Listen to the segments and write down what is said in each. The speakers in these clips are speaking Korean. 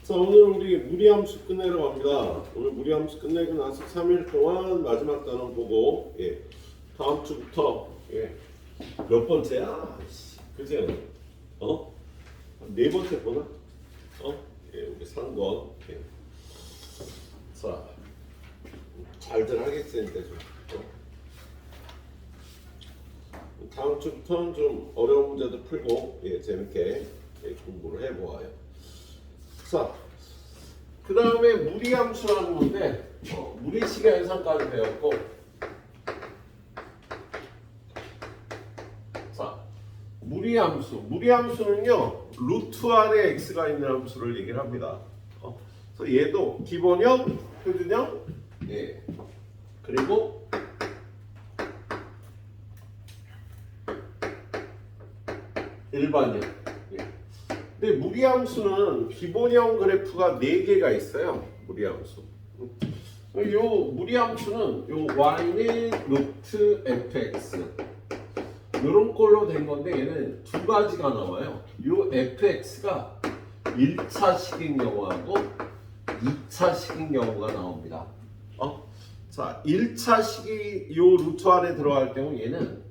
자, 오늘 우리 무리함수 끝내러 갑니다. 오늘 무리함수 끝내고 나서 3일 동안 마지막 단원 보고, 다음 주부터, 몇 번째야? 그죠? 네 번째 거나? 우리 상권. 자, 잘들 하겠으니까 좀. 다음 주부터는 좀 어려운 문제도 풀고, 재밌게 공부를 해보아요. 자, 그 다음에 무리함수라는 건데, 무리시계 현상까지 배웠고, 자, 무리함수는요, 루트 안에 x가 있는 함수를 얘기를 합니다. 그래서 얘도 기본형, 표준형, 그리고 일반형. 근데 무리함수는 기본형 그래프가 4개가 있어요. 무리함수. 요 무리함수는 요 y는 루트 fx 이런 걸로 된 건데 얘는 두 가지가 나와요. 요 fx가 1차식인 경우하고 2차식인 경우가 나옵니다. 자, 1차식이 요 루트 안에 들어갈 경우 얘는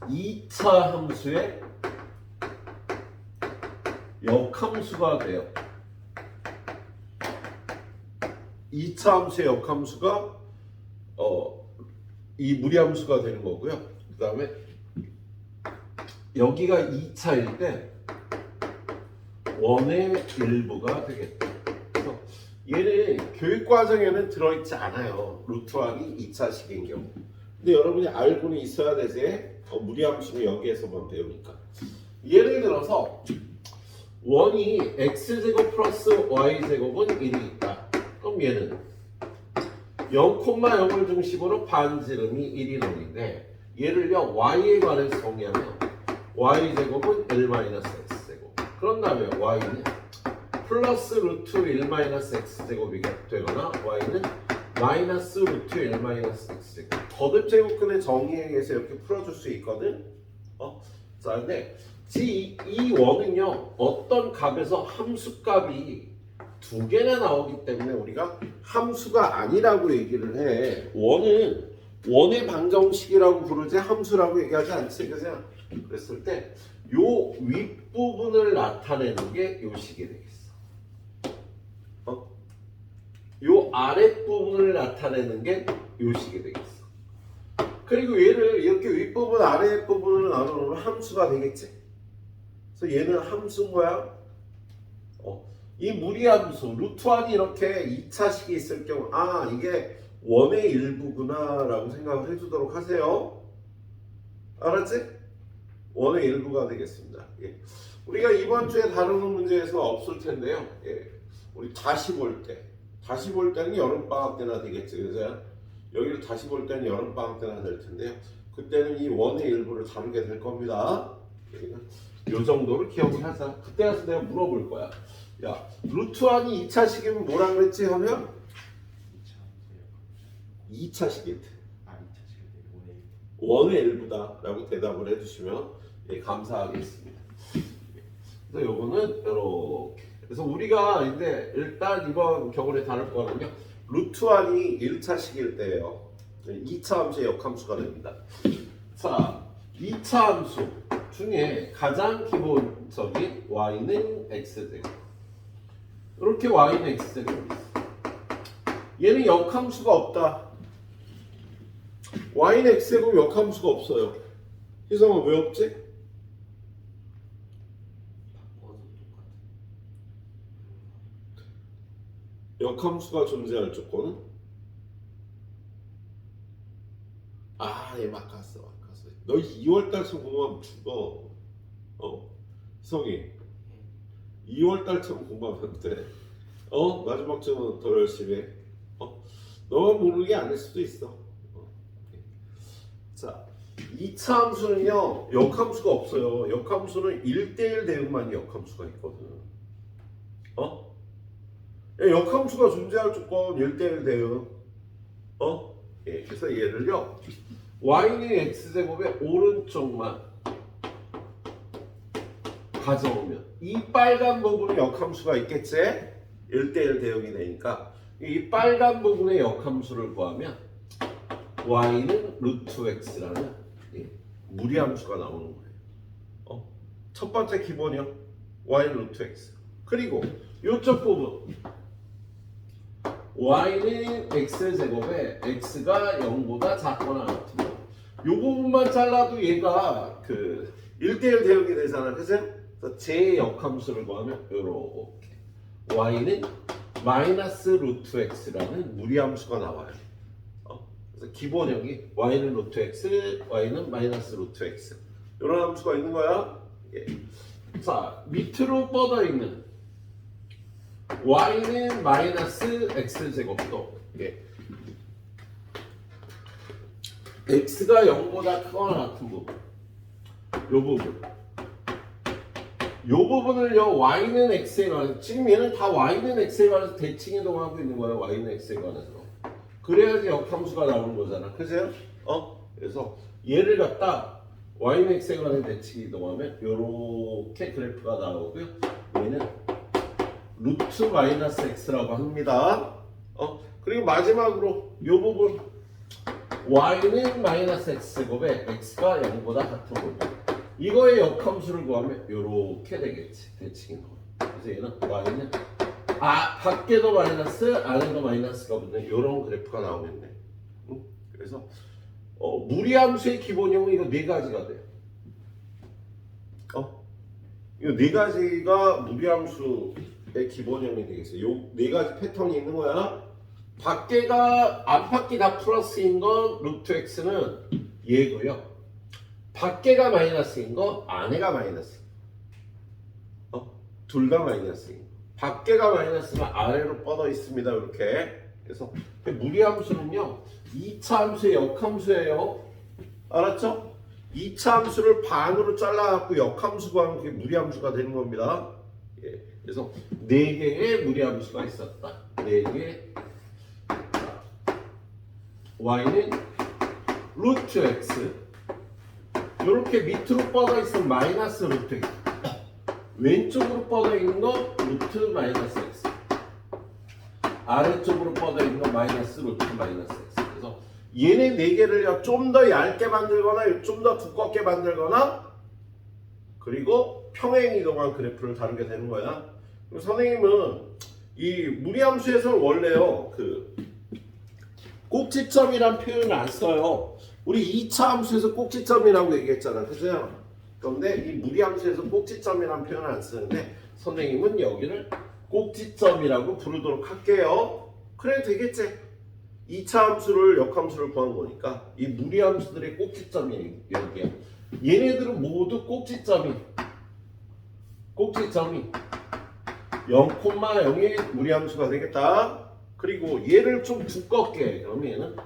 2차 함수의 역함수가 돼요. 2차 함수의 역함수가 이 무리함수가 되는 거고요. 그 다음에 여기가 2차일 때 원의 일부가 되겠다. 그래서 얘는 교육과정에는 들어있지 않아요. 루트항이 2차식인 경우. 근데 여러분이 알고는 있어야 되지. 무리함수는 여기에서만 배우니까. 예를 들어서 원이 x제곱 플러스 y제곱은 1이 있다. 그럼 얘는 0,0을 중심으로 반지름이 1인 원인데 얘를요 y에 관해서 정의하면 y제곱은 1-x제곱. 그런 다음에 y는 플러스 루트 1-x제곱이 되거나 y는 마이너스 루트 1-x제곱. 거듭제곱근의 정의에 의해서 이렇게 풀어줄 수 있거든. 자, 근데 이 원은요 어떤 값에서 함수값이 두 개나 나오기 때문에 우리가 함수가 아니라고 얘기를 해. 원은 원의 방정식이라고 부르지 함수라고 얘기하지 않지, 그죠? 그랬을 때 요 윗부분을 나타내는 게 요 식이 되겠어. 요 아랫부분을 나타내는 게 요 식이 되겠어. 그리고 얘를 이렇게 윗부분 아랫부분을 나누면 함수가 되겠지. 그래서 얘는 함수인 거야. 이 무리함수 루트안이 이렇게 2차식이 있을 경우 이게 원의 일부구나 라고 생각을 해주도록 하세요. 알았지? 원의 일부가 되겠습니다. 우리가 이번 주에 다루는 문제에서 없을 텐데요. 우리 다시 볼 때는 여름방학 때나 되겠지. 그래서 여기를 다시 볼 때는 여름방학 때나 될 텐데요. 그때는 이 원의 일부를 다루게 될 겁니다. 요 정도를 기억을 하자. 그때 가서 내가 물어볼 거야. 야, 루트안이 2차식이면 뭐라 그랬지 하면? 2차식일 때. 원의 일부다 라고 대답을 해주시면 감사하겠습니다. 그래서 요거는 이렇게. 그래서 우리가 이제 일단 이번 겨울에 다룰 거는요. 루트안이 1차식일 때예요. 2차 함수의 역함수가 됩니다. 자, 2차 함수 중에 가장 기본적인 y는 x제곱. 이렇게 y는 x제곱이 있어. 얘는 역함수가 없다. y는 x제곱 역함수가 없어요. 희성아 왜 없지? 역함수가 존재할 조건은? 얘 막 갔어. 너 2월달처럼 공부하면 죽어. 희성이 2월달처럼 공부하면 안 돼. 마지막 주는 더 열심히 해. 너만 모르는 게 아닐 수도 있어. 자, 2차 함수는요 역함수가 없어요. 역함수는 1대1 대응만 역함수가 있거든. 역함수가 존재할 조건 1대1 대응. 그래서 얘를요 y는 x제곱의 오른쪽만 가져오면 이 빨간 부분에 역함수가 있겠지? 1대1 대응이 되니까 이 빨간 부분의 역함수를 구하면 y는 루트 x라는 무리함수가 나오는 거예요. 첫 번째 기본형 y는 루트 x. 그리고 이쪽 부분 y는 x제곱에 x가 0보다 작거나 같은 거. 이 부분만 잘라도 얘가 그 1대1 대응이 되잖아. 그죠? 그래서 제 역함수를 구하면 이렇게 y는 마이너스 루트 x라는 무리함수가 나와요. 그래서 기본형이 y는 루트 x, y는 마이너스 루트 x 이런 함수가 있는 거야. 예. 자, 밑으로 뻗어 있는 y는 마이너스 x제곱도 x가 0보다 크거나 같은 부분 요 부분을요 y는 x에 관해서 지금 얘는 다 y는 x에 관해서 대칭 이동하고 있는 거예요. y는 x에 관해서 그래야지 역함수가 나오는 거잖아. 그죠? 그래서 얘를 갖다 y는 x에 관해서 대칭 이동하면 요렇게 그래프가 나오고요. 얘는 루트 마이너스 x라고 합니다. 그리고 마지막으로 요 부분 y는 마이너스 x제곱에 x가 0보다 같은 부분 이거의 역함수를 구하면 요렇게 되겠지. 대칭이 나와요. 그래서 얘는 y는 밖에도 마이너스 안에도 마이너스가 붙는 요런 그래프가 나오겠네. 그래서 무리함수의 기본형은 이거 네 가지가 돼요. 이 네 가지가 무리함수의 기본형이 되겠어요. 요 네 가지 패턴이 있는 거야. 밖에가 안팎이 다 플러스인 건 루트 x는 얘고요. 밖에가 마이너스인 거 안에가 마이너스. 둘 다 마이너스인 거. 밖에가 마이너스면 아래로 뻗어 있습니다. 이렇게. 그래서 무리함수는요 2차 함수의 역함수예요. 알았죠? 2차 함수를 반으로 잘라갖고 역함수 구하면 그게 무리함수가 되는 겁니다. 예. 그래서 4개의 무리함수가 있었다. 4개. y는 루트 x 이렇게 밑으로 뻗어 있으면 마이너스 루트 x 왼쪽으로 뻗어 있는 거 루트 마이너스 x 아래쪽으로 뻗어 있는 거 마이너스 루트 마이너스 x 그래서 얘네 4개를 좀 더 얇게 만들거나 좀 더 두껍게 만들거나 그리고 평행 이동한 그래프를 다루게 되는 거야. 그리고 선생님은 이 무리함수에서는 원래요 그 꼭지점이란 표현을 안 써요. 우리 2차 함수에서 꼭지점이라고 얘기했잖아. 그죠? 그런데 이 무리함수에서 꼭지점이란 표현을 안 쓰는데 선생님은 여기를 꼭지점이라고 부르도록 할게요. 그래 되겠지? 2차 함수를 역함수를 구한 거니까 이 무리함수들의 꼭지점이 여기야. 얘네들은 모두 꼭지점이 0,0의 무리함수가 되겠다. 그리고 얘를 좀 두껍게 그러면 얘는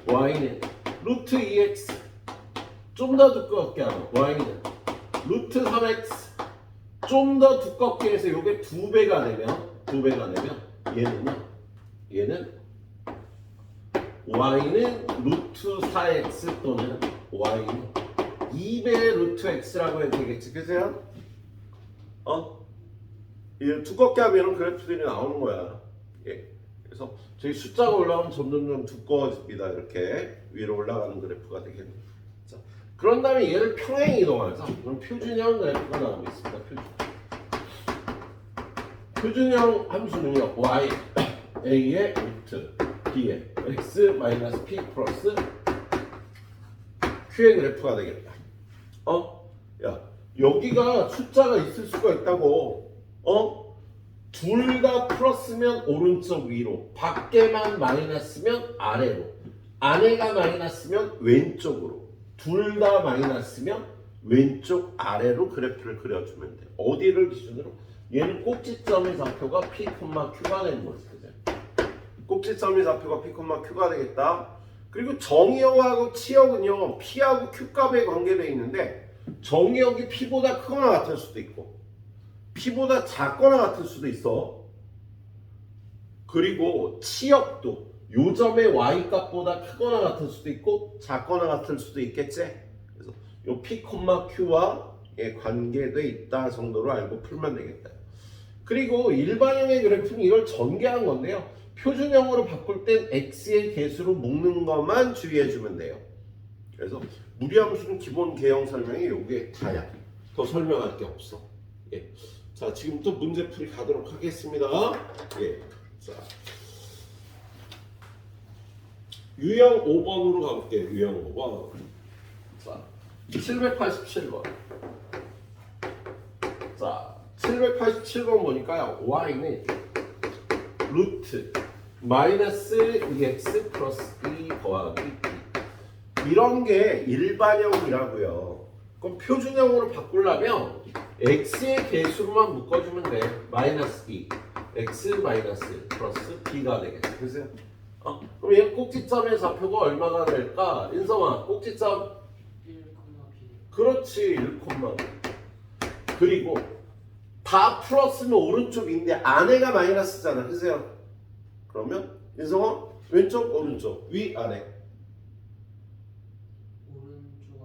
y는 루트 2x 좀 더 두껍게 하면 y는 루트 3x 좀 더 두껍게 해서 요게 2배가 되면 얘는 y는 루트 4x 또는 y는 2배 루트 x라고 해도 되겠지. 그죠? 이 두껍게 하면 그래프들이 나오는 거야. 예. 그래서 저희 숫자가 올라오면 점점 두꺼워집니다. 이렇게 위로 올라가는 그래프가 되겠네요. 자, 그런 다음에 얘를 평행 이동하자. 그럼 표준형 그래프가 나오고 있습니다. 표준형 함수는요. y a의 루트 b의 x 마이너스 p 플러스 q의 그래프가 되겠다. 야, 여기가 숫자가 있을 수가 있다고. 둘 다 플러스면 오른쪽 위로, 밖에만 마이너스면 아래로, 안에가 마이너스면 왼쪽으로, 둘 다 마이너스면 왼쪽 아래로 그래프를 그려주면 돼. 어디를 기준으로? 얘는 꼭지점의 좌표가 P, Q가 되는 거지. 꼭지점의 좌표가 P, Q가 되겠다. 그리고 정의역하고 치역은요 P하고 Q 값에 관계되어 있는데 정의역이 P보다 크거나 같을 수도 있고 P보다 작거나 같을 수도 있어. 그리고 치역도 요 점의 Y 값보다 크거나 같을 수도 있고 작거나 같을 수도 있겠지. 그래서 요 P, Q와 예, 관계돼 있다 정도로 알고 풀면 되겠다. 그리고 일반형의 그래프는 이걸 전개한 건데요. 표준형으로 바꿀 땐 x의 개수로 묶는 것만 주의해주면 돼요. 그래서 무리함수는 기본 개형 설명이 요게 다야. 더 설명할 게 없어. 예. 자, 지금부터 문제풀이 가도록 하겠습니다. 예. 자, 유형 5번으로 가볼게요. 유형 5번. 자, 787번. 자, 787번 보니까요. y는 루트 마이너스 2x 플러스 2 더하기 b. 이런 게 일반형이라고요. 그럼 표준형으로 바꾸려면 x의 개수로만 묶어주면 돼. 마이너스 2 x 마이너스 플러스 b가 되겠죠. 그래서 그럼 얘 꼭지점의 좌표가 얼마가 될까? 인성아, 꼭지점 1,b. 그렇지, 1, 그리고 다 플러스는 오른쪽인데 안에가 마이너스잖아. 그죠? 그러면 인성아, 왼쪽 오른쪽 위 아래. 오른쪽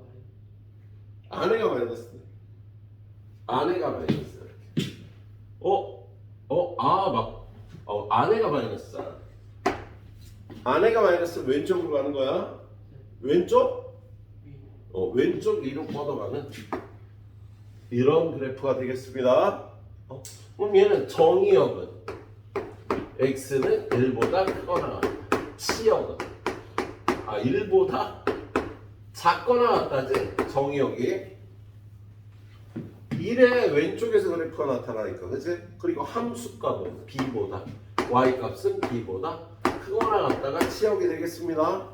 아래. 안에가 마이너스. 안에가 마이너스. 안에가 마이너스잖아. 안에가 마이너스 왼쪽으로 가는 거야. 왼쪽? 위. 왼쪽 위로 뻗어가는 이런 그래프가 되겠습니다. 그럼 얘는 정의역은 x는 1보다 크거나 같다. 치역은 1보다 작거나 같다지. 정의역이 1의 왼쪽에서 그래프가 나타나니까, 그치? 그리고 함수값은 b보다, y값은 b보다 크거나 같다가 치역이 되겠습니다.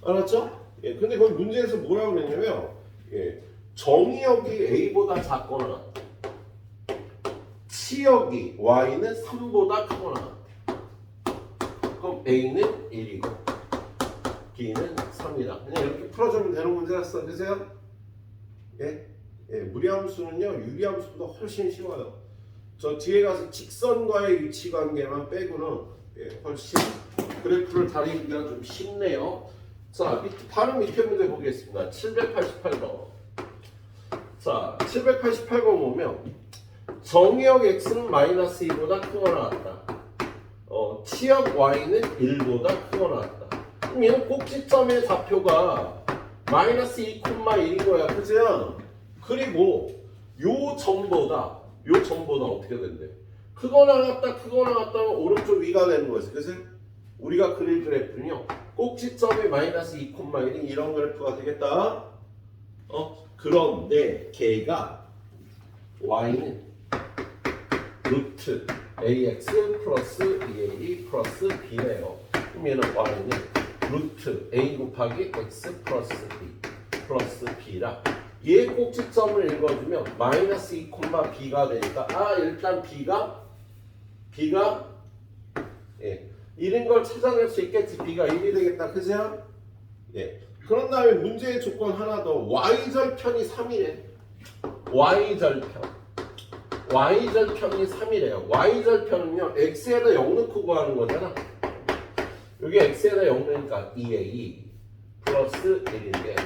알았죠? 예, 근데 거기 문제에서 뭐라고 그랬냐면, 예, 정의역이 a보다 작거나 같다. 치역이 y는 3보다 크거나 같다. 그럼 a는 1이고 b는 3이다. 그냥 이렇게 풀어주면 되는 문제였어. 그죠? 예? 예, 무리함수는요 유리함수보다 훨씬 쉬워요. 저 뒤에 가서 직선과의 위치 관계만 빼고는 훨씬 그래프를 다리기가 좀 쉽네요. 자, 바로 밑에 문제 보겠습니다. 788번. 자, 788번 보면 정의역 x는 마이너스 2보다 크거나 같다. 치역 y는 1보다 크거나 같다. 그럼 얘는 꼭지점의 좌표가 마이너스 2,1인 거야. 그죠? 그리고 요 점보다 어떻게 된대? 크거나 같다면 오른쪽 위가 되는 거지. 그래서 우리가 그릴 그래프는요. 꼭지점이 마이너스 2,1인 이런 그래프가 되겠다. 그런데 걔가 y는 루트 ax 플러스 2a 플러스 b네요. 그럼 얘는 y는 루트 a 곱하기 x 플러스 b 플러스 b라. 얘 꼭지점을 읽어주면 마이너스 2,b가 되니까 일단 b가 1인 걸 찾아낼 수 있겠지. b가 1이 되겠다. 그죠? 예. 그런 다음에 문제의 조건 하나 더. y절편이 3이래. y절편이 3이래요. y절편은요 x에다 0 넣고 구하는 거잖아. 여기 x에다 0 넣으니까 2a 플러스 1인데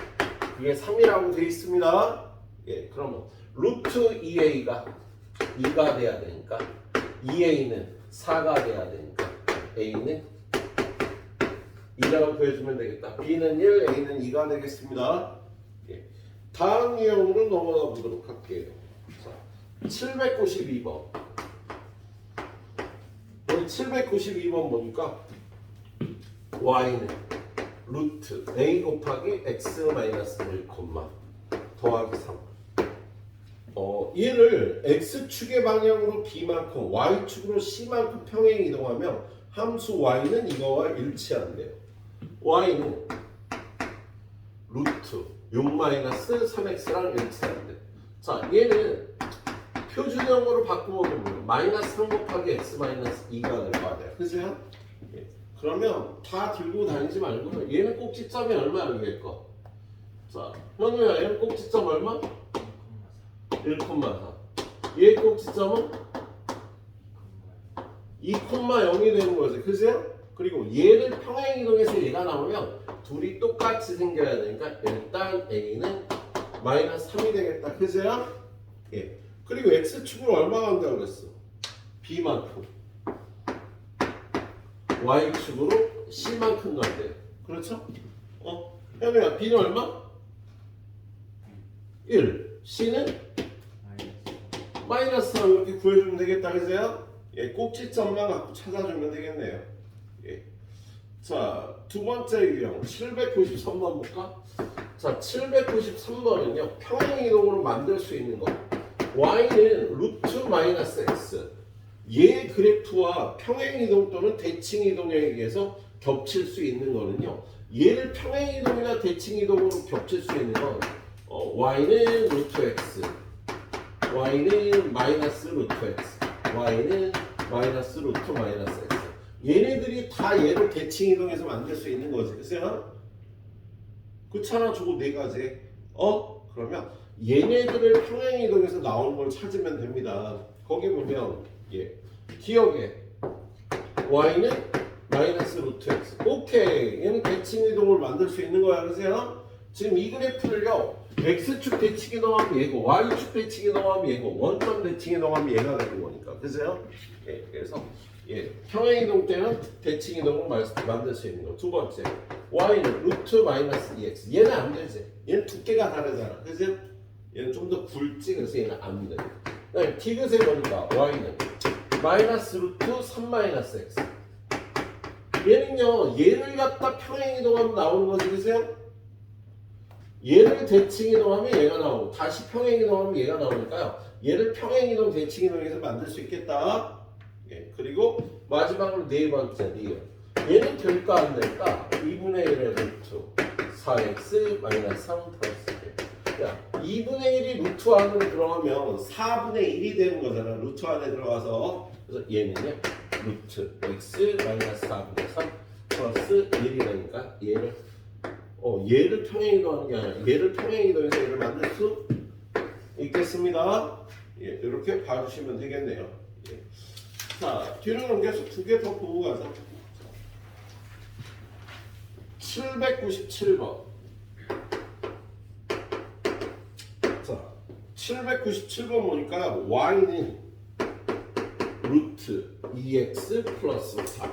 그게 3이라고 되어 있습니다. 예, 그러면 루트 2a가 2가 돼야 되니까 2a는 4가 돼야 되니까 a는 2라고 구해주면 되겠다. b는 1, a는 2가 되겠습니다. 예, 다음 유형으로 넘어가 보도록 할게요. 자, 792번. 우리 792번 보니까 y는 루트 a 곱하기 x 마이너스 1, 더하기 3. 얘를 x축의 방향으로 b만큼 y축으로 c만큼 평행 이동하면 함수 y는 이거와 일치한대요. y는 루트 6 마이너스 3x랑 일치한대. 자, 얘는 표준형으로 바꾸면 마이너스 3 곱하기 x 마이너스 2가 될 거 아니야. 그죠? 그러면 다 들고 다니지 말고 얘는 꼭지점이 얼마 여기에 거. 자, 현우야 얘는 꼭지점 얼마? 1,4. 얘 꼭지점은 2,0이 되는 거지. 그죠? 그리고 얘를 평행 이동해서 얘가 나오면 둘이 똑같이 생겨야 되니까 일단 a는 마이너스 3이 되겠다. 그죠? 예. 그리고 x축으로 얼마 간다고 그랬어? b만큼. y축으로 c만큼 간대요. 그렇죠? 현우야, b는 얼마? 1. c는 마이너스 3 이렇게 구해주면 되겠다. 그죠? 예, 꼭지점만 갖고 찾아주면 되겠네요. 예. 자, 두 번째 유형 793번 볼까? 자, 793번은요 평행이동으로 만들 수 있는 거. y는 루트 마이너스 x. 얘 그래프와 평행이동 또는 대칭이동에 의해서 겹칠 수 있는 거는요. 얘를 평행이동이나 대칭이동으로 겹칠 수 있는 건 y는 루트 x, y는 마이너스 루트 x, y는 마이너스 루트 마이너스 x. 얘네들이 다 얘를 대칭이동해서 만들 수 있는 거지. 그죠? 그렇잖아. 저거 네 가지. 그러면 얘네들을 평행이동해서 나오는 걸 찾으면 됩니다. 거기 보면 기억에 y는 마이너스 루트 x. 오케이. 얘는 대칭이동을 만들 수 있는 거야. 그죠? 지금 이 그래프를요. x축 대칭이동하면 얘고 y축 대칭이동하면 얘고 원점 대칭이동하면 얘가 되는 거니까. 그죠? 그래서 평행이동 때는 대칭이동으로 만들 수 있는 거. 두 번째, y는 루트 마이너스 2x. 얘는 안 되지. 얘는 두께가 다르잖아. 그죠? 얘는 좀 더 굵지. 그래서 얘는 안 돼. 그다음에 디귿에 보니까 y는 마이너스 루트 3 마이너스 x. 얘는요, 얘를 갖다 평행이동하면 나오는 거지. 그죠? 얘를 대칭이동하면 얘가 나오고 다시 평행이동하면 얘가 나오니까요. 얘를 평행이동 대칭이동해서 만들 수 있겠다. 그리고 마지막으로 네 번째 리을. 얘는 될까 안 될까? 2분의 1의 루트 4x 마이너스 3 플러스 1. 야, 2분의 1이 루트 안으로 들어가면 4분의 1이 되는 거잖아. 루트 안에 들어가서. 그래서 얘는요. 루트 x 마이너스 4분의 3 플러스 1이 되니까 얘를 평행이동하는 게 아니라 얘를 평행이동해서 얘를 만들 수 있겠습니다. 이렇게 봐주시면 되겠네요. 자, 뒤로 넘겨서 두 개 더 보고 가자. 797번. 자, 797번 보니까 y는 루트 2x 플러스 4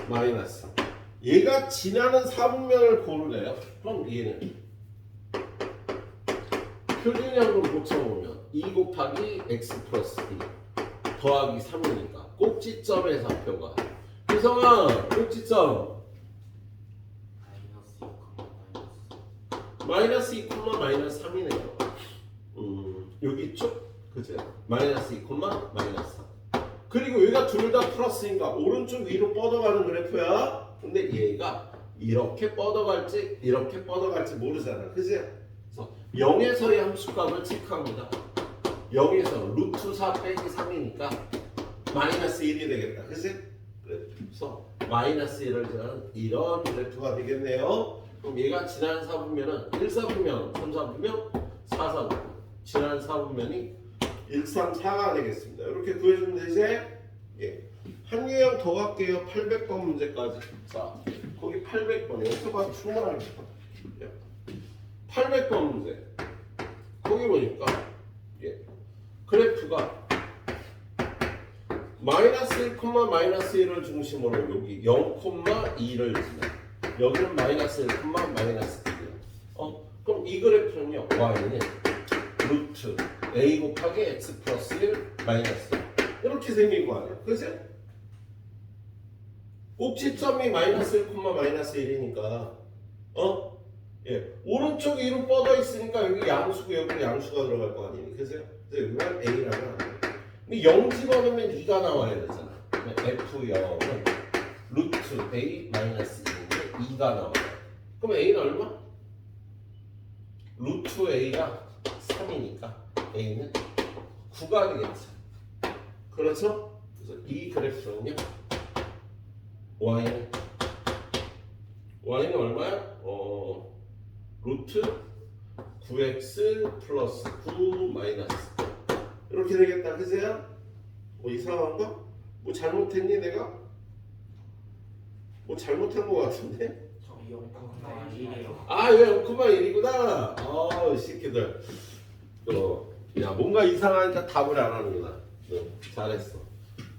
마이너스. 얘가 지나는 4분면을 고르래요. 그럼 얘는 표준형으로 고쳐보면 2 곱하기 x 플러스 2 더하기 3이니까 꼭지점의 좌표가 희성아 꼭지점 마이너스 2, 마이너스 3이네요. 여기 쭉 그죠? 마이너스 2, 마이너스 3. 그리고 얘가 둘 다 플러스니까 오른쪽 위로 뻗어가는 그래프야. 근데 얘가 이렇게 뻗어갈지 이렇게 뻗어갈지 모르잖아. 그지? 그래서 0에서의 함수값을 체크합니다. 0에서 루트 4 빼기 3이니까 마이너스 1이 되겠다. 그지? 그래서 마이너스 1을 지나는 이런 그래프가 되겠네요. 그럼 얘가 지나는 4분면은 1사분면, 3사분면, 4사분면. 지나는 4분면이 1, 3, 4가 되겠습니다. 이렇게 구해주면 되지? 한 유형 더 갈게요. 800번 문제까지. 자, 거기 800번이에요. 여기서 봐도 충분하겠다. 800번 문제. 거기 보니까 그래프가 마이너스 1, 마이너스 1을 중심으로 여기 0,2를 지나. 여기는 마이너스 1, 마이너스 2. 그럼 이 그래프는요. y는 루트 a 곱하기 x 플러스 1 마이너스 1. 이렇게 생긴 거 아니야? 그치? 꼭지점이 마이너스 1, 마이너스 1이니까 오른쪽 위로 뻗어 있으니까 여기 양수고 여기 양수가 들어갈 거 아니니? 그죠? 그래서 여기가 a라고 하는 거야. 근데 0 집어넣으면 2가 나와야 되잖아. f0은 루트 a 마이너스 2인데 2가 나와요. 그럼 a는 얼마? 루트 a가 3이니까 a는 9가 되겠죠. 그렇죠? 그래서 이 그래프는요. y는 얼마야? 루트 9x 플러스 9 마이너스 이렇게 되겠다. 그제야? 뭐 이상한가? 뭐 잘못했니 내가? 뭐 잘못한 거 같은데? 0,1이에요. 아, 이거 0,1이구나. 이 새끼들. 야, 뭔가 이상하니까 답을 안 하는구나. 잘했어.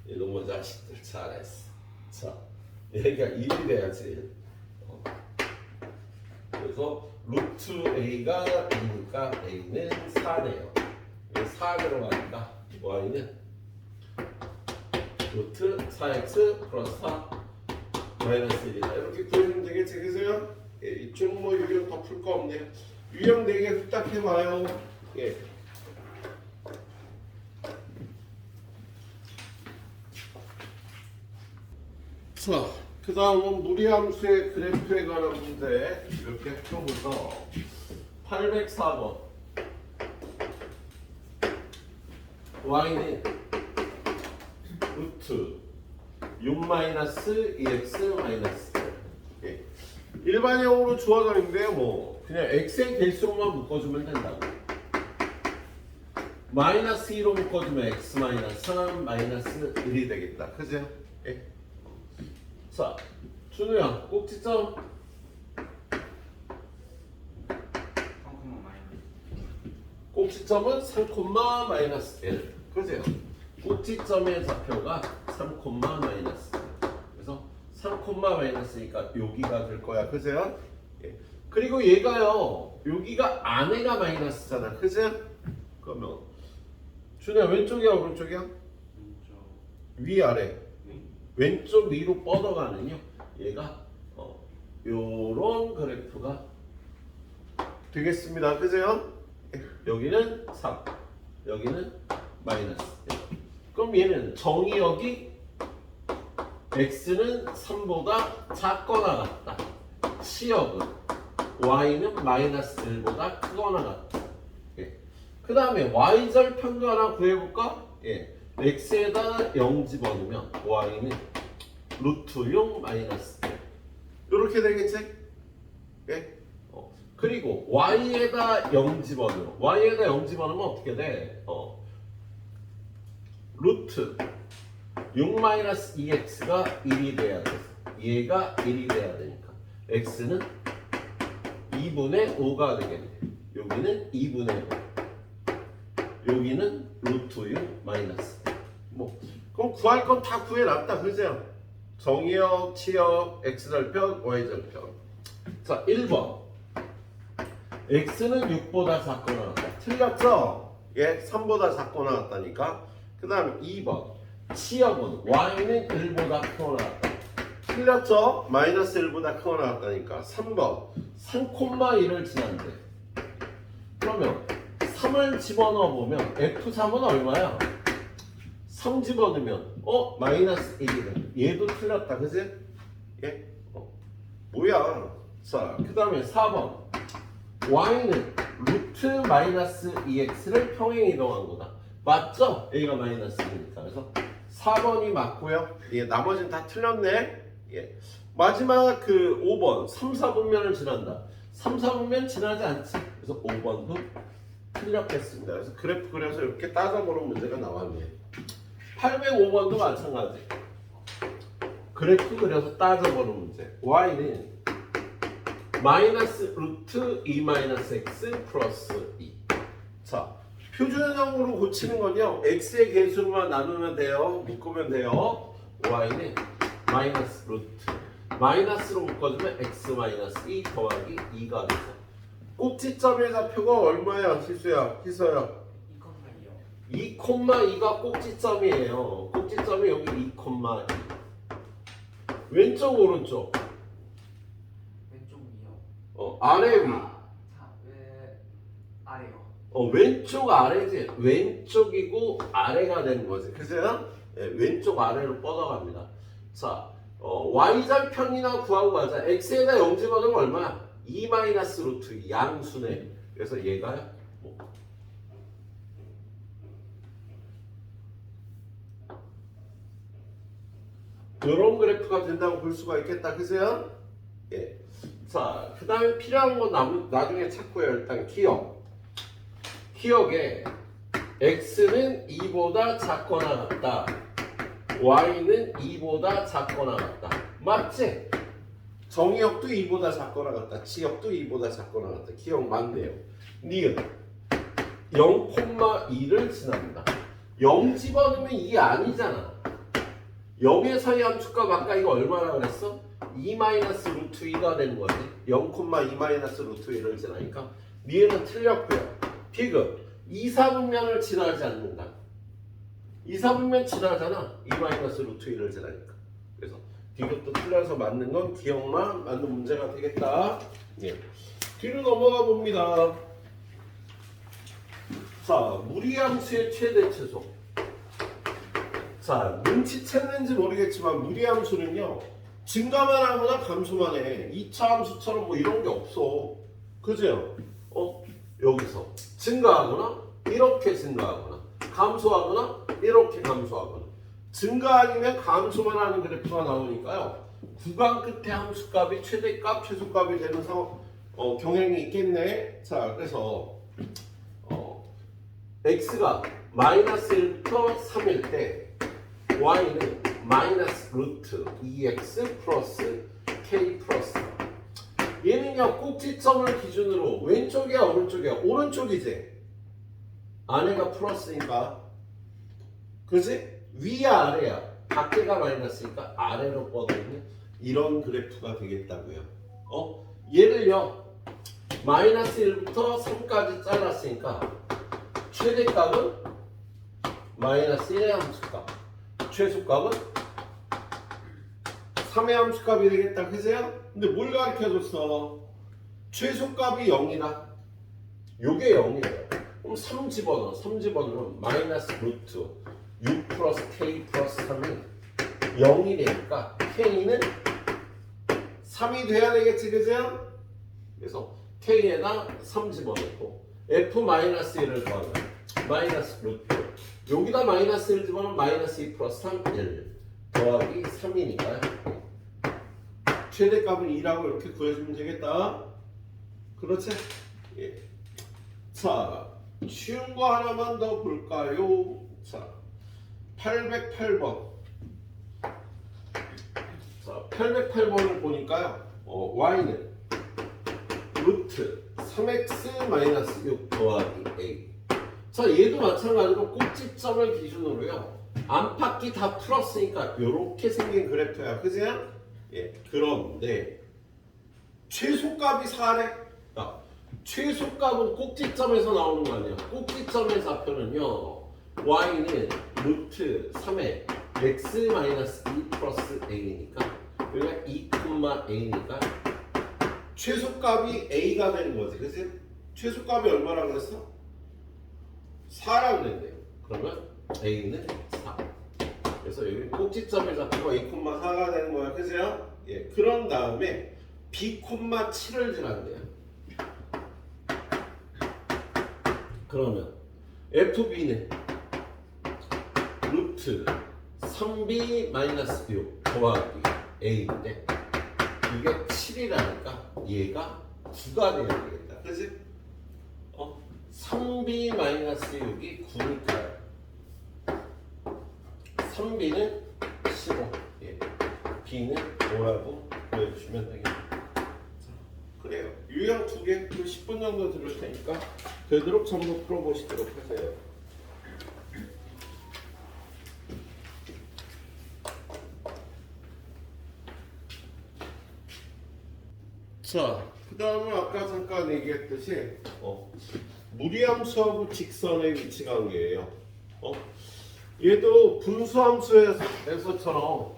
이놈의 자식들 잘했어. 자, 얘가 1이 돼야지. 그래서 루트 A가 2니까 A는 4네요. 4 들어가니까 Y는 루트 4x 플러스 4 마이너스 1이다. 이렇게 구해주면 되겠지, 그죠? 예, 이쪽 뭐 유형 더 풀 거 없네요. 유형 4개 후딱 해봐요. 예. 자, 그 다음은 무리함수의 그래프에 관한 문제 이렇게 풀어보죠. 804번 y는 루트 6-2x 마이너스 예. 일반형으로 주어져 있는데요. 뭐 그냥 x의 개수로만 묶어주면 된다고. 마이너스 2로 묶어주면 x 마이너스 3 마이너스 1이 되겠다. 그죠? 예. 자, 준우야, 꼭지점 3, 마이너스. 꼭지점은 3, 마이너스 1. 그죠? 꼭지점의 좌표가 3, 마이너스 1. 그래서 3, 마이너스니까 여기가 될 거야. 그죠? 예. 그리고 얘가요, 여기가 안에가 마이너스잖아. 그죠? 그러면 준우야, 왼쪽이야, 오른쪽이야? 왼쪽. 위, 아래. 왼쪽 위로 뻗어가는요. 얘가 요런 그래프가 되겠습니다. 그죠? 여기는 3, 여기는 마이너스. 그럼 얘는 정의역이 x는 3보다 작거나 같다. 치역은 y는 마이너스 1보다 크거나 같다. 예. 그 다음에 y절편도 하나 구해볼까? 예. x에다 0 집어넣으면 y는 루트 6 마이너스 1 이렇게 되겠지? 예? 그리고 y에다 0 집어넣으면 y에다 0 집어넣으면 어떻게 돼? 루트 6 마이너스 2x가 1이 돼야 돼. 얘가 1이 돼야 되니까 x는 2분의 5가 되겠네. 여기는 2분의 5 여기는 루트 6 마이너스 뭐 그럼 구할 건 다 구해놨다. 그죠? 정의역, 치역, x절편, y절편. 자, 1번 x는 6보다 작거나 같다. 틀렸죠? 예, 3보다 작거나 같다니까. 그 다음에 2번 치역은 y는 1보다 크거나 같다. 틀렸죠? 마이너스 1보다 크거나 같다니까. 3번 3,1을 지난대. 그러면 3을 집어넣어 보면 F3은 얼마야? 3 집어넣으면 마이너스 1이네. 얘도 틀렸다. 그지? 예? 뭐야? 자, 그 다음에 4번 y는 루트 마이너스 2x를 평행 이동한 거다. 맞죠? a가 마이너스 1이니까. 그래서 4번이 맞고요. 예, 나머지는 다 틀렸네. 예. 마지막 그 5번 3, 4분면을 지난다. 3, 4분면 지나지 않지. 그래서 5번도 틀렸겠습니다. 그래서 그래프 그려서 이렇게 따져보는 문제가 나왔네요. 805번도 마찬가지. 그래프 그려서 따져보는 문제. y는 마이너스 루트 2 마이너스 x 플러스 2. 자, 표준형으로 고치는 건요. x의 개수로만 나누면 돼요. 묶으면 돼요. y는 마이너스 루트 마이너스로 묶어주면 x 마이너스 2 더하기 2가 돼서 꼭지점의 좌표가 얼마야? 희수야, 희서야. 2,2요. 2,2가 꼭지점이에요. 꼭지점이 여기 2,2. 왼쪽 오른쪽. 왼쪽 위요. 아래 위. 왜 아래요? 왼쪽 아래지. 왼쪽이고 아래가 되는 거지. 그죠? 예, 왼쪽 아래로 뻗어갑니다. 자, y절편이나 구하고 가자. x에다 0 집어넣으면 얼마야? 2 마이너스 루트 양수네. 그래서 얘가 뭐 이런 그래프가 된다고 볼 수가 있겠다. 그죠? 예. 자, 그 다음에 필요한 건 나중에 찾고요. 일단 기억. 기억에 x는 2보다 작거나 같다. y는 2보다 작거나 같다. 맞지? 정의역도 2보다 작거나 같다. 지역도 2보다 작거나 같다. 기억 맞네요. 니은 0,2를 지납니다. 0 집어넣으면 2 아니잖아. 0에서의 함수값 아까 이거 얼마나 그랬어? 2-루트 2가 되는 거지. 0,2-루트 2를 지나니까 니은은 틀렸고요. 디귿 2, 4분면을 지나지 않는다. 2, 4분면 지나잖아. 2-루트 2를 지나니까. 그래서 디귿도 틀려서 맞는 건 기억만 맞는 문제가 되겠다. 예. 뒤로 넘어가 봅니다. 자, 무리함수의 최대 최소. 자, 눈치챘는지 모르겠지만 무리함수는요, 증가만 하거나 감소만 해. 2차 함수처럼 뭐 이런 게 없어. 그죠? 여기서 증가하거나 이렇게 증가하거나 감소하거나 이렇게 감소하거나 증가 아니면 감소만 하는 그래프가 나오니까요. 구간 끝에 함수값이 최대값, 최소값이 되는 경향이 있겠네. 자, 그래서 x가 -1부터 3일 때 y는 -루트 2x 플러스 k 플러스 얘는요 꼭지점을 기준으로 왼쪽이야 오른쪽이야? 오른쪽이지. 안에가 플러스니까 그지? 위야 아래야? 밖에가 마이너스니까 아래로 뻗어있는 이런 그래프가 되겠다고요. 얘를요 -1부터 3까지 잘랐으니까 최대값은 -1의 함수값, 최소값은 3의 함수값이 되겠다. 그세요? 근데 뭘 가르쳐줬어? 최소값이 0이다. 요게 0이에요. 그럼 3 집어넣어. 3 집어넣으면 -루트 6 플러스 k 플러스 3이 0이 되니까 k는 3이 돼야 되겠지. 그죠? 그래서 k에다 3 집어넣고 f-1을 더하면 -루트 여기다 -1 집어넣으면 -2 플러스 3 1 더하기 3이니까요. 최대값은 2라고 이렇게 구해주면 되겠다. 그렇지? 예. 자, 쉬운 거 하나만 더 볼까요? 자, 808번. 자, 808번을 보니까요. y는 루트 3x-6 더하기 a. 자, 얘도 마찬가지로 꼭지점을 기준으로요. 안팎이 다 풀었으니까 이렇게 생긴 그래프야. 그죠? 예. 그런데 최소값이 4래. 최소값은 꼭지점에서 나오는 거 아니야. 꼭지점의 좌표는요. y는 루트 3의 x-2 플러스 a니까 여기가 2,a니까 최소값이 a가 되는 거지. 그치? 최소값이 얼마라고 그랬어? 4라고 그랬네요. 그러면 a는 4. 그래서 여기 꼭지점의 좌표가 2,4가 되는 거야. 그죠? 예. 그런 다음에 b,7을 지난대요. 그러면 fb는 루트 3b-6 더하기 a인데 이게 7이라니까 얘가 9가 돼야 되겠다. 그치? 3b-6이 9니까요. 3b는 15, 예. b는 5라고 보여주시면 되겠네요. 그래요. 유형 2개, 10분 정도 들을 테니까 되도록 전부 풀어보시도록 하세요. 자, 그 다음은 아까 잠깐 얘기했듯이 무리함수하고 직선의 위치 관계예요. 얘도 분수함수에서처럼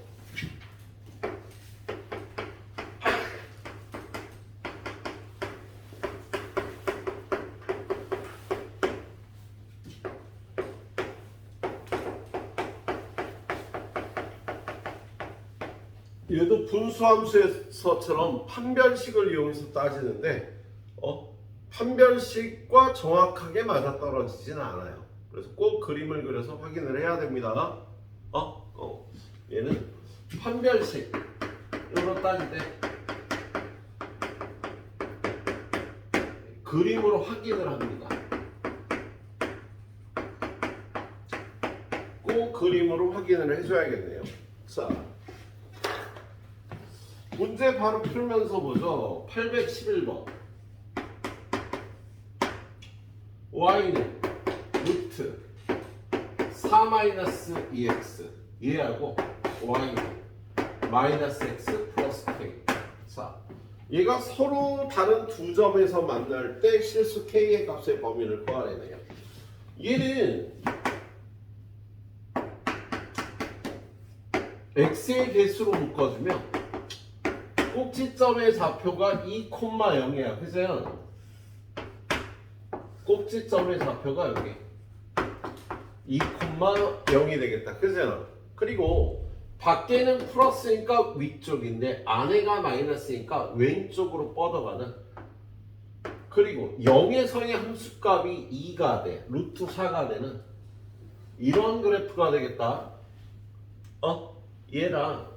얘도 분수함수에서처럼 판별식을 이용해서 따지는데 판별식과 정확하게 맞아떨어지진 않아요. 그래서 꼭 그림을 그려서 확인을 해야 됩니다. 얘는 판별식으로 따질 때 그림으로 확인을 합니다. 꼭 그림으로 확인을 해줘야겠네요. 자, 문제 바로 풀면서 보죠. 811번. y는 루트 4-2x 얘하고 y는 마이너스 x 플러스 k. 자, 얘가 서로 다른 두 점에서 만날 때 실수 k의 값의 범위를 구하래요. 얘는 x의 개수로 묶어주면 꼭지점의 좌표가 2,0이야. 그죠? 꼭지점의 좌표가 여기 2,0이 되겠다. 그죠? 그리고 밖에는 플러스니까 위쪽인데 안에가 마이너스니까 왼쪽으로 뻗어가는. 그리고 0에서의 함수값이 2가 돼. 루트 4가 되는 이런 그래프가 되겠다. 얘랑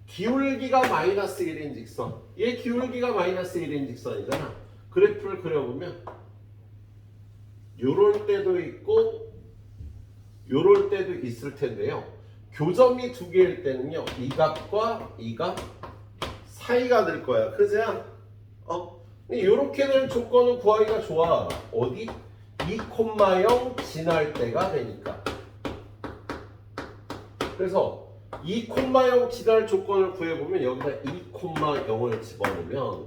기울기가 마이너스 1인 직선. 얘 기울기가 마이너스 1인 직선이잖아. 그래프를 그려보면 요럴 때도 있고 요럴 때도 있을 텐데요. 교점이 두 개일 때는요. 이 값과 이 값 사이가 될 거야. 그죠? 요렇게 될 조건을 구하기가 좋아. 어디? 2,0 지날 때가 되니까. 그래서 2,0 지날 조건을 구해보면 여기다 2,0을 집어넣으면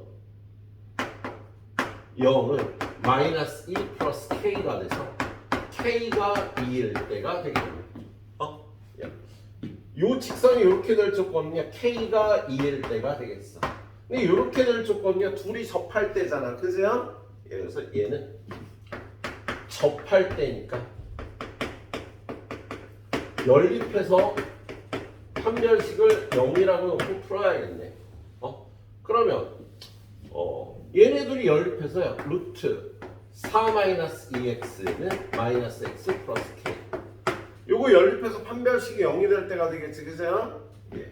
0은 마이너스 1 플러스 k가 돼서 k가 2일 때가 되겠네요. 요 직선이 이렇게 될 조건은요 k가 2일 때가 되겠어. 근데 이렇게 될 조건은요 둘이 접할 때잖아. 그죠? 그래서 얘는 접할 때니까 연립해서 판별식을 0이라고 놓고 풀어야겠네. 그러면 얘네 둘이 연립해서요 루트 4-2x는 마이너스 x 플러스 k. 요거 연립해서 판별식이 0이 될 때가 되겠지. 그죠? 예.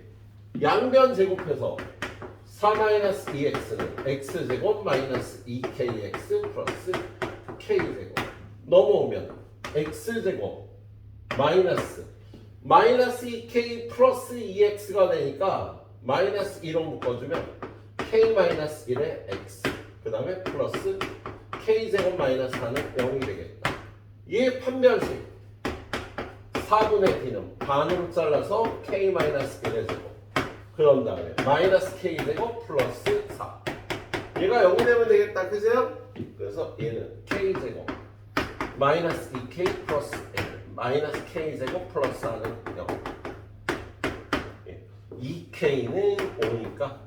양변 제곱해서 4-2x는 x제곱 마이너스 2kx 플러스 k제곱 넘어오면 x제곱 마이너스 2k 플러스 2x가 되니까 마이너스 1로 묶어주면 k 마이너스 1에 x 그 다음에 플러스 k제곱 마이너스 4는 0이 되겠다. 얘 판별식 4분의 d는 반으로 잘라서 k 마이너스 1의 제곱 그런 다음에 마이너스 k제곱 플러스 4 얘가 0이 되면 되겠다. 그죠? 그래서 얘는 k제곱 마이너스 2k 플러스 1 마이너스 k제곱 플러스 4는 0 2k는 5니까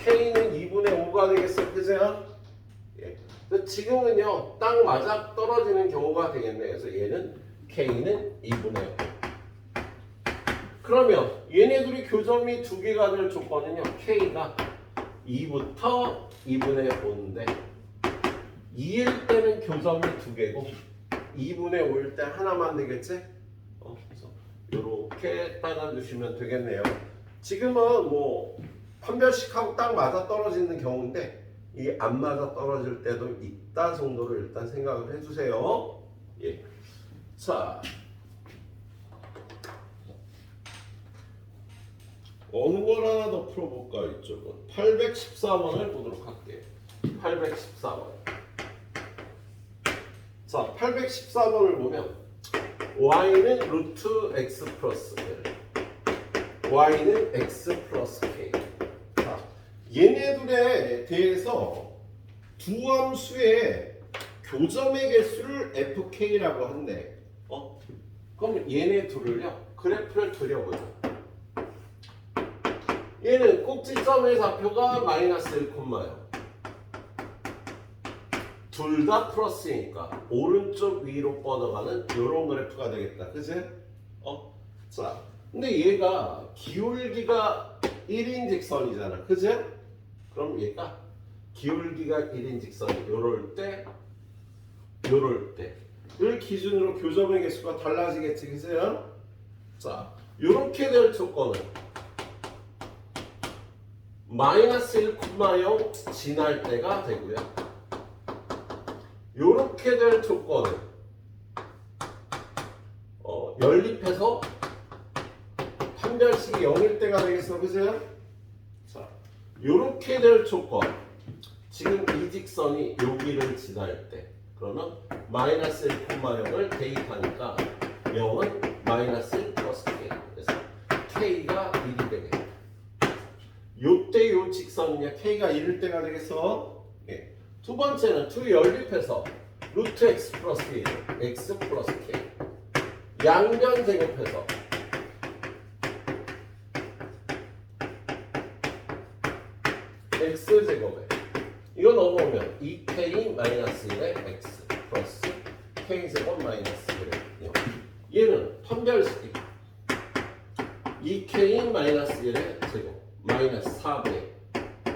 k는 2분의 5가 되겠어. 그죠? 지금은요 딱 맞아 떨어지는 경우가 되겠네. 그래서 얘는 k는 2분의 5. 그러면 얘네들이 교점이 두 개가 될 조건은요 k가 2부터 2분의 5인데 2일 때는 교점이 두 개고 2분의 5일 때 하나만 되겠지? 그래서 이렇게 따라주시면 되겠네요. 지금은 뭐 판별식하고 딱 맞아 떨어지는 경우인데 이게 안 맞아 떨어질 때도 있다 정도로 일단 생각을 해주세요. 예. 자, 어느 걸 하나 더 풀어볼까 이쪽은 814번을 보도록 할게요. 814번. 자, 814번을 보면 y는 루트 x 플러스 1 y는 x 플러스 k. 자, 얘네들에 대해서 두 함수의 교점의 개수를 fk라고 한대. 그럼 얘네 둘을요 그래프를 그려보자. 얘는 꼭지점의 좌표가 마이너스 1,0 둘 다 플러스니까 오른쪽 위로 뻗어가는 이런 그래프가 되겠다. 그치? 자, 근데 얘가 기울기가 1인 직선이잖아. 그치? 그럼 얘가 기울기가 1인 직선이 요럴 때를 기준으로 교점의 개수가 달라지겠지. 그죠? 자, 요렇게 될 조건은 마이너스 1,0 지날 때가 되고요. 요렇게 될 조건은 연립해서 판별식이 0일 때가 되겠어. 그죠? 요렇게 될 조건. 지금 이 직선이 여기를 지날 때 그러면 마이너스 1,0을 대입하니까 0은 마이너스 1 플러스 K. 그래서 K가 1이 되겠다. 요때 요 직선이냐 K가 1일 때가 되겠어. 예. 두 번째는 둘이 연립해서 루트 X 플러스 1, X 플러스 K 양변 제곱해서 X 제곱에 이거 넘어오면 2K 마이너스 1의 X 플러스 K 제곱 마이너스 1의 0. 얘는 판별식 2K 마이너스 1의 제곱 마이너스 4분의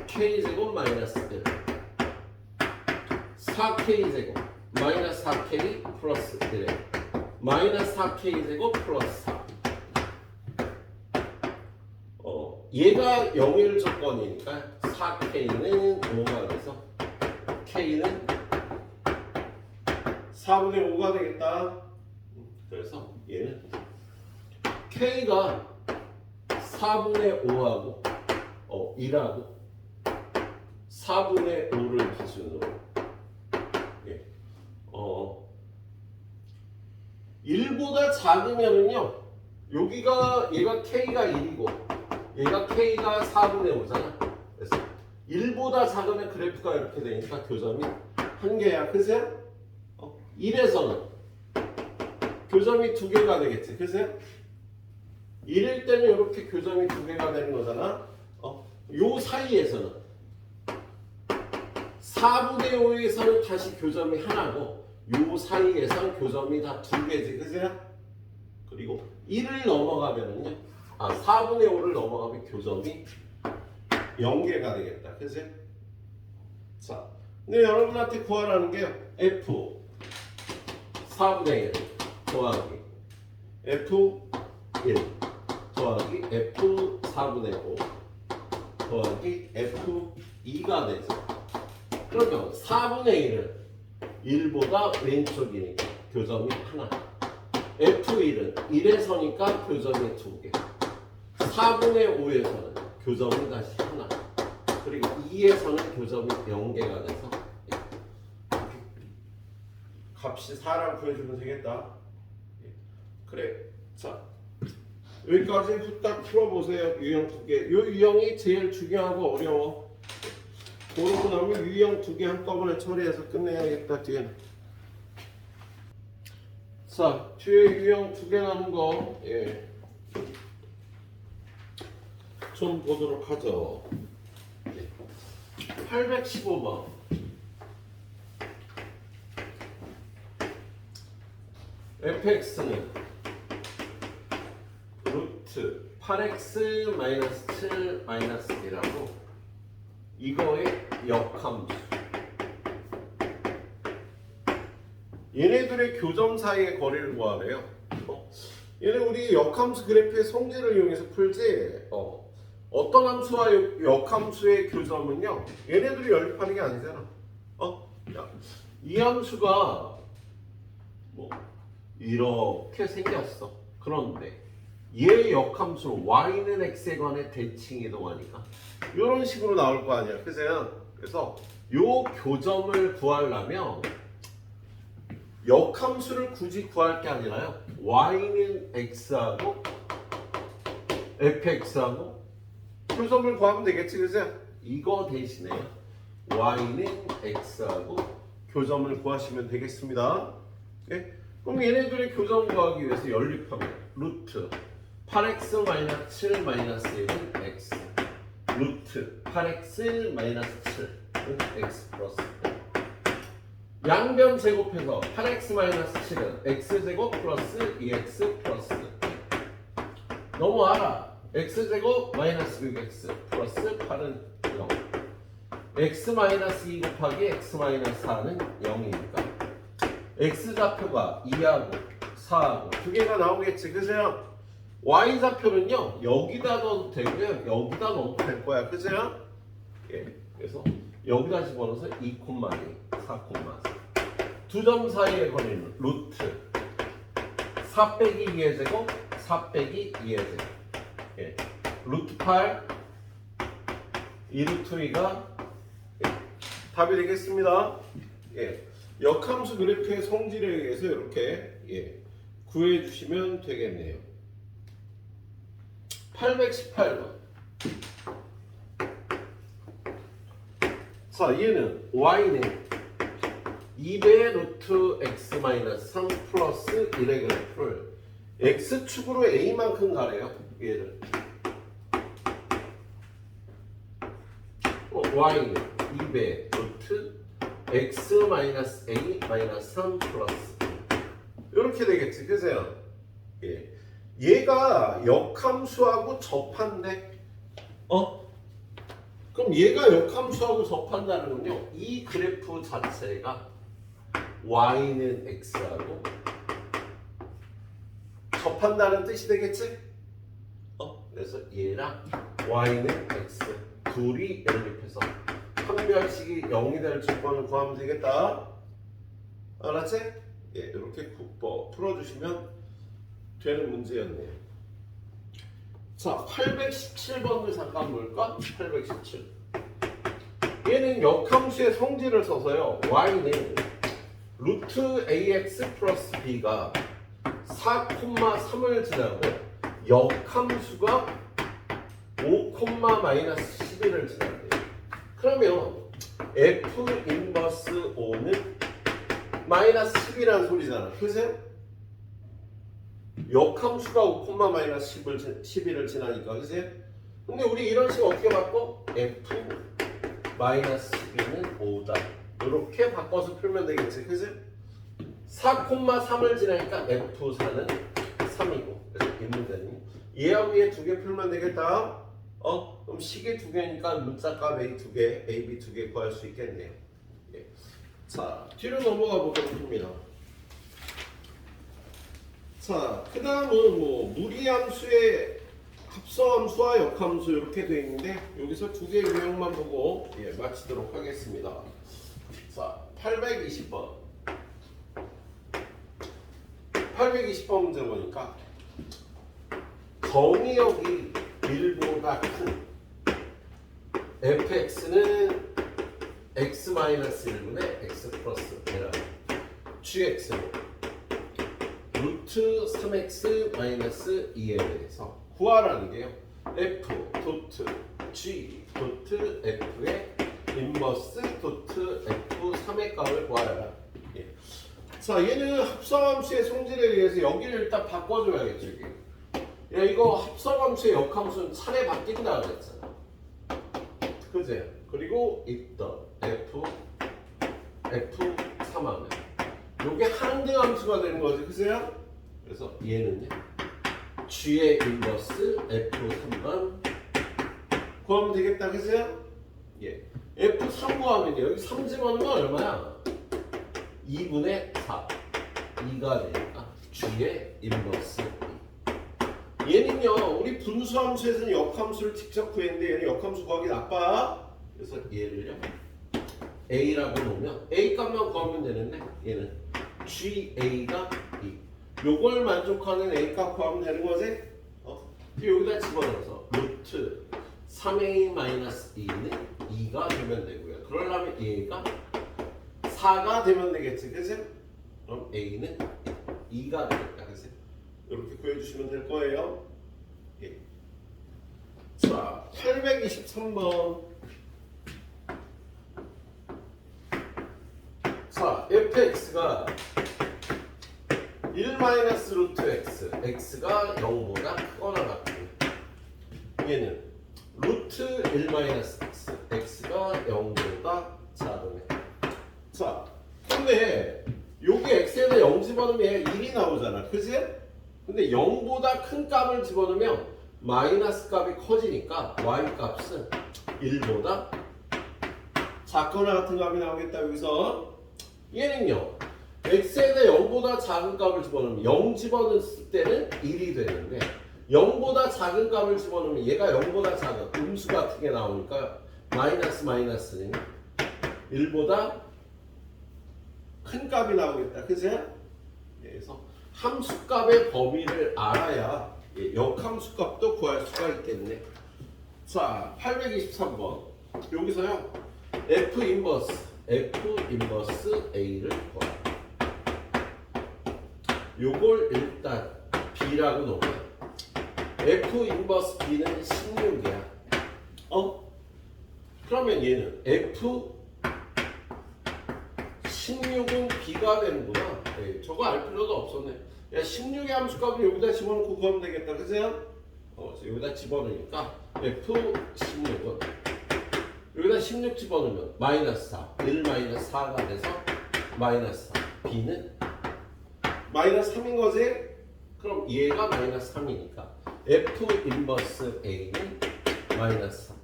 K 제곱 마이너스 1 4K 제곱 마이너스 4K 플러스 1의 마이너스 4K 제곱 플러스 4. 얘가 0일 조건이니까 4K는 5가 돼서 K는 4분의 5가 되겠다. 그래서 얘는 K가 4분의 5하고 1하고 4분의 5를 기준으로 1보다 작으면은요 여기가 얘가 K가 1이고 얘가 K가 4분의 5잖아. 그래서 1보다 작으면 그래프가 이렇게 되니까 교점이 한 개야. 그죠? 1에서는 교점이 두 개가 되겠지. 그죠? 1일 때는 이렇게 교점이 두 개가 되는 거잖아. 요 사이에서는 4분의 5에서는 다시 교점이 하나고 요 사이에서는 교점이 다 두 개지. 그죠? 그리고 1을 넘어가면은요 4분의 5를 넘어가면 교점이 0개가 되겠다. 그치? 자, 근데 여러분한테 구하라는 게 F 4분의 1 더하기 F1 더하기 F 4분의 5 더하기 F2가 되죠. 그러면 4분의 1은 1보다 왼쪽이니까 교점이 하나. F1은 1에서니까 교점이 2개. 4분의 5에서는 교점이 다시 하나. 그리고 2에서는 교점이 0개가 돼서 값이 4라고 구해주면 되겠다. 그래. 자, 여기까지 후딱 풀어보세요. 유형 두 개. 이 유형이 제일 중요하고 어려워. 그러고 나면 유형 두 개 한꺼번에 처리해서 끝내야겠다. 뒤에는. 자, 뒤에 유형 두 개 남은 거 좀 보도록 하죠. 815번. fx는 루트 8x 마이너스 7 마이너스 1하고 이거의 역함수. 얘네들의 교점 사이의 거리를 구하래요. 얘네 우리 역함수 그래프의 성질을 이용해서 풀지. 어떤 함수와 역함수의 교점은요 얘네들이 연립하는 게 아니잖아. 이 함수가 뭐 이렇게 생겼어. 그런데 얘 역함수 y는 x에 관해 대칭 이동하니까 이런 식으로 나올 거 아니야. 그래서 요 교점을 구하려면 역함수를 굳이 구할 게 아니라요 y는 x하고 fx하고 교점을 구하면 되겠지. 그죠? 이거 대신에 y는 x하고 교점을 구하시면 되겠습니다. 네? 그럼 얘네들의 교점 구하기 위해서 연립하면 루트 8x 마이너스 7 마이너스 1은 x 루트 8x 마이너스 7은 x 플러스 1 양변 제곱해서 8x 마이너스 7은 x제곱 플러스 2x 플러스 1 넘어와라. x제곱 마이너스 6x 플러스 8은 0 x 마이너스 2 곱하기 x 마이너스 4는 0이니까 x좌표가 2하고 4하고 두 개가 나오겠지. 그죠? y좌표는요 여기다 넣어도 되고요 여기다 넣어도 될 거야. 그죠? 그래서 여기다 집어넣어서 2, 4, 4 두 점 사이의 거리는 루트 4 빼기 2의 제곱 4 빼기 2의 제곱 루트 8 2루트 2가 답이 되겠습니다. 예. 역함수 그래프의 성질에 의해서 이렇게 구해 주시면 되겠네요. 818번. 자, 얘는 y는 2배 루트 x 마이너스 3 플러스 1의 그래프를 x축으로 a만큼 가래요. 얘를 y는 2배 루트 x 마이너스 a 마이너스 3 플러스 이렇게 되겠지, 그죠? 예. 얘가 역함수하고 접한대. 그럼 얘가 역함수하고 접한다는 건요, 이 그래프 자체가 y는 x하고 접한다는 뜻이 되겠지? 그래서 얘랑 y는 x 둘이 연립해서 판별식이 0이 될 조건을 구하면 되겠다. 알았지? 예, 이렇게 풀어주시면 되는 문제였네요. 자, 817번을 잠깐 볼까? 817. 얘는 역함수의 성질을 써서요, y는 루트 ax 플러스 b가 4,3을 지나고 역함수가 5, 마이너스 11을 지나는데요. 그러면 f 인버스 5는 마이너스 10이라는 소리잖아. 그죠? 역함수가 5, 마이너스 11을 지나니까. 그죠? 근데 우리 이런 식 어떻게 바꿔? f 마이너스 12는 5다. 이렇게 바꿔서 풀면 되겠지. 그죠? 4,3을 지나니까 f4는 3이고. 그래서 이 문제는 얘하고 얘 두 개 풀면 되겠다. 그럼 식이 두 개니까 문자값 a 두 개, ab 두 개 구할 수 있겠네요. 예. 자, 뒤로 넘어가 보도록 합니다. 자, 그 다음은 뭐 무리함수의 합성함수와 역함수 이렇게 되어 있는데 여기서 두 개의 유형만 보고 마치도록 하겠습니다. 자, 820번. 820번 문제 보니까 정의역이 1보다 큰 fx는 x-1분의 x 플러스 얘라 gx로 루트 3x 마이너스 2에 대해서 구하라는 게요. f 도트 g 도트 f의 인버스 도트 f3의 값을 구하라. 예. 자, 얘는 합성함수의 성질에 의해서 여기를 일단 바꿔줘야겠죠. 이게. 야, 이거 합성함수의 역함수는 차례 바뀐다 그랬잖아. 그제? 그리고 있던 f3하면 요게 항등함수가 되는 거지. 그제요? 그래서 얘는요 g의 인버스 f3만 구하면 되겠다. 그제요? 예. f3 구하면요 여기 3 집어넣으면 얼마야? 2분의 4 2가 되니까 g의 인버스 얘는요 우리 분수함수에서는 역함수를 직접 구했는데 얘는 역함수 구하기 나빠. 그래서 얘를요 a라고 놓으면 a 값만 구하면 되는데 얘는 ga가 2 요걸 만족하는 a 값 구하면 되는 거지. 여기다 집어넣어서 루트 3a-2는 2가 되면 되고요. 그러려면 얘가 4가 되면 되겠지. 그치? 그럼 a는 2가 되겠다. 그치? 이렇게 구해주시면 될 거예요. 예. 자, 823번. 자, fx가 1 마이너스 루트 x, x가 0보다 크거나 같고 얘는 루트 1 마이너스 x, x가 0보다 작으네. 자, 근데 여기 x에다 0 집어넣으면 얘 1이 나오잖아. 그치? 근데 0보다 큰 값을 집어넣으면 마이너스 값이 커지니까 y 값은 1보다 작거나 같은 값이 나오겠다. 여기서 얘는요 x에다 0보다 작은 값을 집어넣으면 0 집어넣을 때는 1이 되는데 0보다 작은 값을 집어넣으면 얘가 0보다 작은 음수 같은 게 나오니까 마이너스는 1보다 큰 값이 나오겠다. 그치? 그래서 함수값의 범위를 알아야 역함수값도 구할 수가 있겠네. 자, 823번. 여기서요 F 인버스 A를 구하라. 요걸 일단 B라고 놓으면 F 인버스 B는 16이야. 그러면 얘는 F 16은 B가 되는구나. 네, 저거 알 필요도 없었네. 야 16의 함수값을 여기다 집어넣고 구하면 되겠다. 그죠? 여기다 집어넣으니까 F 16은 여기다 16 집어넣으면 마이너스 4 1 마이너스 4가 돼서 마이너스 4 B는 마이너스 3인 거지? 그럼 얘가 마이너스 3이니까 F 인버스 A는 마이너스 3.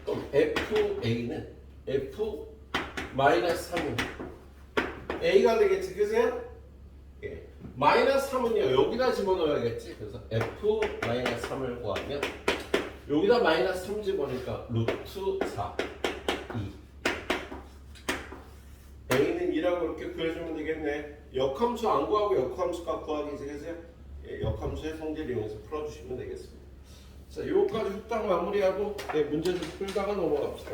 그럼 FA는 F 마이너스 3은 A가 되겠지, 그죠? 예. 마이너스 3은요 여기다 집어넣어야겠지. 그래서 F 마이너스 3을 구하면 여기다 마이너스 3 집어넣으니까 루트 4 2 A는 2라고 이렇게 그려주면 되겠네. 역함수 안 구하고 역함수 값 구하기 그죠? 예, 역함수의 성질을 이용해서 풀어주시면 되겠습니다. 자, 요거까지 후딱 마무리하고 문제 좀 풀다가 넘어갑시다.